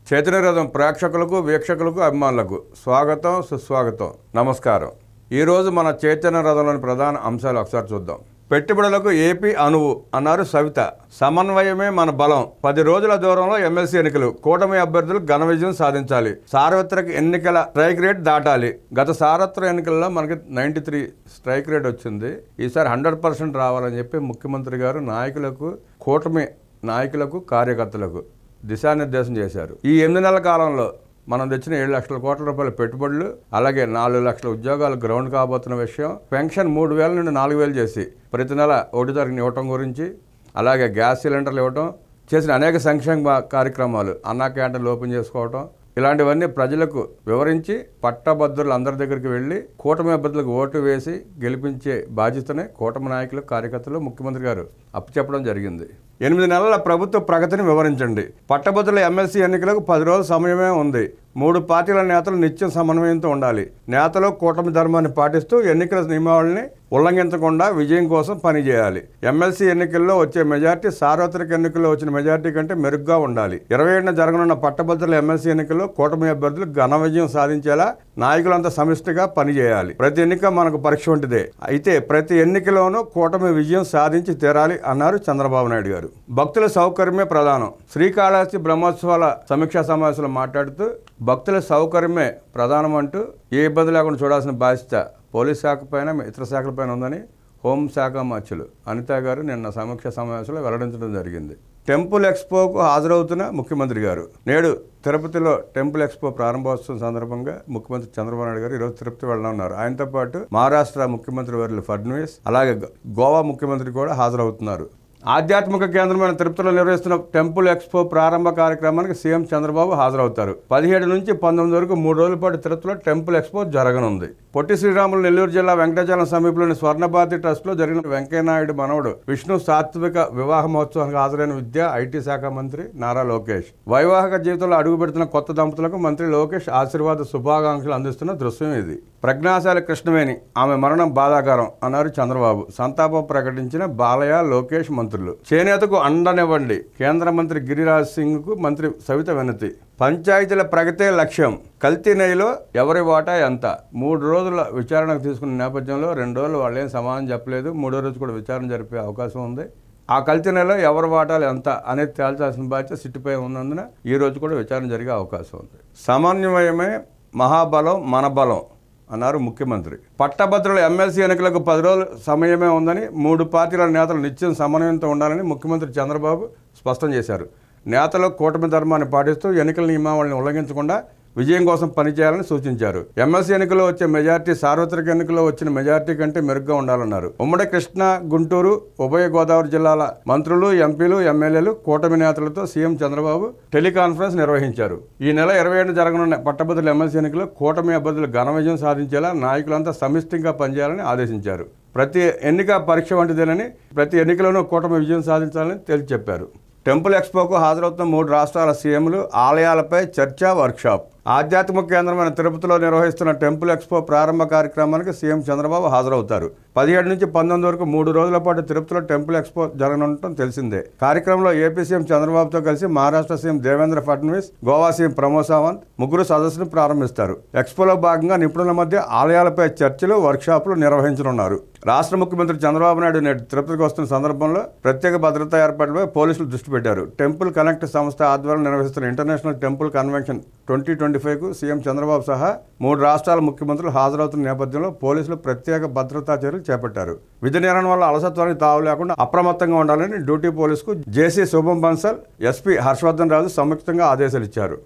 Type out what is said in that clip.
చైతన్య రథం ప్రేక్షకులకు వీక్షకులకు అభిమానులకు స్వాగతం సుస్వాగతం నమస్కారం. ఈరోజు మన చైతన్య రథంలోని ప్రధాన అంశాలు ఒకసారి చూద్దాం. పెట్టుబడులకు ఏపీ అనువు అన్నారు సవిత. సమన్వయమే మన బలం. 10 రోజుల దూరంలో ఎమ్మెల్సీ ఎన్నికలు. కూటమి అభ్యర్థులు ఘన విజయం సాధించాలి. సార్వత్రిక ఎన్నికల స్ట్రైక్ రేట్ దాటాలి. గత సార్వత్రిక ఎన్నికల్లో మనకి 93 స్ట్రైక్ రేట్ వచ్చింది. ఈసారి 100% రావాలని చెప్పి ముఖ్యమంత్రి గారు నాయకులకు, కూటమి నాయకులకు, కార్యకర్తలకు దిశానిర్దేశం చేశారు. ఈ 8 నెలల కాలంలో మనం తెచ్చిన 7 లక్షల కోట్ల రూపాయల పెట్టుబడులు, అలాగే 4 లక్షల ఉద్యోగాలు గ్రౌండ్ కాబోతున్న విషయం, పెన్షన్ 3,000 నుండి 4,000 చేసి ప్రతి నెల 1 తారీఖున ఇవ్వటం గురించి, అలాగే గ్యాస్ సిలిండర్లు ఇవ్వటం, చేసిన అనేక సంక్షేమ కార్యక్రమాలు, అన్నా క్యాంటీన్లు ఓపెన్ చేసుకోవటం, ఇలాంటివన్నీ ప్రజలకు వివరించి పట్టభద్రులు అందరి దగ్గరికి వెళ్ళి కూటమి అభ్యర్థులకు ఓటు వేసి గెలిపించే బాధ్యతనే కూటమి నాయకులు, కార్యకర్తలు ముఖ్యమంత్రి గారు అప్పచెప్పడం జరిగింది. 8 నెలల ప్రభుత్వ ప్రగతిని వివరించండి. పట్టభద్రుల ఎమ్మెల్సీ ఎన్నికలకు 10 రోజుల సమయమే ఉంది. 3 పార్టీల నేతలు నిత్యం సమన్వయంతో ఉండాలి. నేతలు కూటమి ధర్మాన్ని పాటిస్తూ ఎన్నికల నియమావళిని ఉల్లంఘించకుండా విజయం కోసం పనిచేయాలి. ఎమ్మెల్సీ ఎన్నికల్లో వచ్చే మెజార్టీ సార్వత్రిక ఎన్నికల్లో వచ్చిన మెజార్టీ కంటే మెరుగ్గా ఉండాలి. 27న జరగనున్న పట్టభద్రుల ఎమ్మెల్సీ ఎన్నికల్లో కూటమి అభ్యర్థులు ఘన విజయం సాధించేలా నాయకులంతా సమిష్టిగా పనిచేయాలి. ప్రతి ఎన్నిక మనకు పరీక్ష వంటిదే. అయితే ప్రతి ఎన్నికలోనూ కూటమి విజయం సాధించి తీరాలి అన్నారు చంద్రబాబు నాయుడు గారు. భక్తుల సౌకర్యమే ప్రధానం. శ్రీకాళహస్తి బ్రహ్మోత్సవాల సమీక్షా సమావేశంలో మాట్లాడుతూ భక్తుల సౌకర్యమే ప్రధానం అంటూ ఏ ఇబ్బంది లేకుండా చూడాల్సిన బాధ్యత పోలీస్ శాఖ పైన, ఇతర శాఖల పైన ఉందని హోంశాఖ మంత్రులు అనిత గారు నిన్న సమీక్షా సమావేశంలో వెల్లడించడం జరిగింది. టెంపుల్ ఎక్స్పోకు హాజరవుతున్న ముఖ్యమంత్రి గారు. నేడు తిరుపతిలో టెంపుల్ ఎక్స్పో ప్రారంభోత్సవం సందర్భంగా ముఖ్యమంత్రి చంద్రబాబు నాయుడు గారు ఈరోజు తిరుపతి వెళ్ళనున్నారు. ఆయనతో పాటు మహారాష్ట్ర ముఖ్యమంత్రి వర్యులు ఫడ్నవీస్, అలాగే గోవా ముఖ్యమంత్రి కూడా హాజరవుతున్నారు. ఆధ్యాత్మిక కేంద్రమైన తిరుపతిలో నిర్వహిస్తున్న టెంపుల్ ఎక్స్పో ప్రారంభ కార్యక్రమానికి సీఎం చంద్రబాబు హాజరవుతారు. 17 నుంచి 19 వరకు 3 రోజుల పాటు తిరుపతిలో టెంపుల్ ఎక్స్పో జరగనుంది. పొట్టి శ్రీరాములు నెల్లూరు జిల్లా వెంకటాచలం సమీపంలోని స్వర్ణభారతి ట్రస్ట్లో జరిగిన వెంకయ్యనాయుడు మనవడు విష్ణు సాత్విక వివాహ మహోత్సవానికి హాజరైన విద్యా, ఐటీ శాఖ మంత్రి నారా లోకేష్. వైవాహిక జీవితంలో అడుగుపెడుతున్న కొత్త దంపతులకు మంత్రి లోకేష్ ఆశీర్వాద శుభాకాంక్షలు అందిస్తున్న దృశ్యం ఇది. ప్రజ్ఞాశాలి కృష్ణవేణి, ఆమె మరణం బాధాకరం అన్నారు చంద్రబాబు. సంతాపం ప్రకటించిన బాలయ్య, లోకేష్ మంత్రులు. చేనేతకు అండనివ్వండి. కేంద్ర మంత్రి గిరిరాజ్ సింగ్ కు మంత్రి సవిత వినతి. పంచాయతీల ప్రగతే లక్ష్యం. కల్తీ నెయ్యిలో ఎవరి వాటా ఎంత? 3 రోజుల విచారణకు తీసుకున్న నేపథ్యంలో 2 రోజులు వాళ్ళు ఏం సమాధానం చెప్పలేదు. 3వ రోజు కూడా విచారణ జరిపే అవకాశం ఉంది. ఆ కల్తీ నెలలో ఎవరి వాటాలు ఎంత అనేది తేల్చాల్సిన బాధ్యత సిట్టుపై ఉన్నందున ఈ రోజు కూడా విచారణ జరిగే అవకాశం ఉంది. సమన్వయమే మహాబలం, మన బలం అన్నారు ముఖ్యమంత్రి. పట్టభద్రుల ఎమ్మెల్సీ ఎన్నికలకు 10 రోజుల సమయమే ఉందని, 3 పార్టీల నేతలు నిత్యం సమన్వయంతో ఉండాలని ముఖ్యమంత్రి చంద్రబాబు స్పష్టం చేశారు. నేతలు కూటమి ధర్మాన్ని పాటిస్తూ ఎన్నికల నియమావళిని ఉల్లంఘించకుండా విజయం కోసం పనిచేయాలని సూచించారు. ఎమ్మెల్సీ ఎన్నికల్లో వచ్చే మెజార్టీ సార్వత్రిక ఎన్నికల్లో వచ్చిన మెజార్టీ కంటే మెరుగ్గా ఉండాలన్నారు. ఉమ్మడి కృష్ణా, గుంటూరు, ఉభయ గోదావరి జిల్లాల మంత్రులు, ఎంపీలు, ఎమ్మెల్యేలు, కూటమి నేతలతో సీఎం చంద్రబాబు టెలికాన్ఫరెన్స్ నిర్వహించారు. ఈ నెల 27న జరగనున్న పట్టభద్రుల ఎమ్మెల్సీ ఎన్నికల్లో కూటమి అభ్యర్థులు ఘన విజయం సాధించేలా నాయకులంతా సమిష్టిగా పనిచేయాలని ఆదేశించారు. ప్రతి ఎన్నిక పరీక్ష వంటిదేనని, ప్రతి ఎన్నికలోనూ కూటమి విజయం సాధించాలని తేల్చి చెప్పారు. టెంపుల్ ఎక్స్పోకు హాజరవుతున్న 3 రాష్ట్రాల సీఎంలు ఆలయాలపై చర్చ, వర్క్షాప్. ఆధ్యాత్మిక కేంద్రమైన తిరుపతిలో నిర్వహిస్తున్న టెంపుల్ ఎక్స్పో ప్రారంభ కార్యక్రమానికి సీఎం చంద్రబాబు హాజరవుతారు. 17 నుంచి 19 వరకు 3 రోజుల పాటు తిరుపతిలో టెంపుల్ ఎక్స్పో జరగనుండటం తెలిసిందే. కార్యక్రమంలో ఏపీ సీఎం చంద్రబాబుతో కలిసి మహారాష్ట్ర సీఎం దేవేంద్ర ఫడ్నవీస్, గోవా సీఎం ప్రమోద్ సావంత్ ముగ్గురు సదస్సును ప్రారంభిస్తారు. ఎక్స్పోలో భాగంగా నిపుణుల మధ్య ఆలయాలపై చర్చలు, వర్క్షాపులు నిర్వహించనున్నారు. రాష్ట్ర ముఖ్యమంత్రి చంద్రబాబు నాయుడు నేడు తిరుపతికి వస్తున్న సందర్భంలో ప్రత్యేక భద్రతా ఏర్పాట్లపై పోలీసులు దృష్టి పెట్టారు. టెంపుల్ కనెక్ట్ సంస్థ ఆధ్వర్యంలో నిర్వహిస్తున్న ఇంటర్నేషనల్ టెంపుల్ కన్వెన్షన్ 2025కు సీఎం చంద్రబాబు సహా 3 రాష్ట్రాల ముఖ్యమంత్రులు హాజరవుతున్న నేపథ్యంలో పోలీసులు ప్రత్యేక భద్రతా చర్యలు చేపట్టారు. విధి నిర్వహణ వల్ల అలసత్వానికి తావు లేకుండా అప్రమత్తంగా ఉండాలని డ్యూటీ పోలీసుకు జేసీ శుభం బన్సల్, ఎస్పీ హర్షవర్ధన్ రాజు సంయుక్తంగా ఆదేశాలు ఇచ్చారు.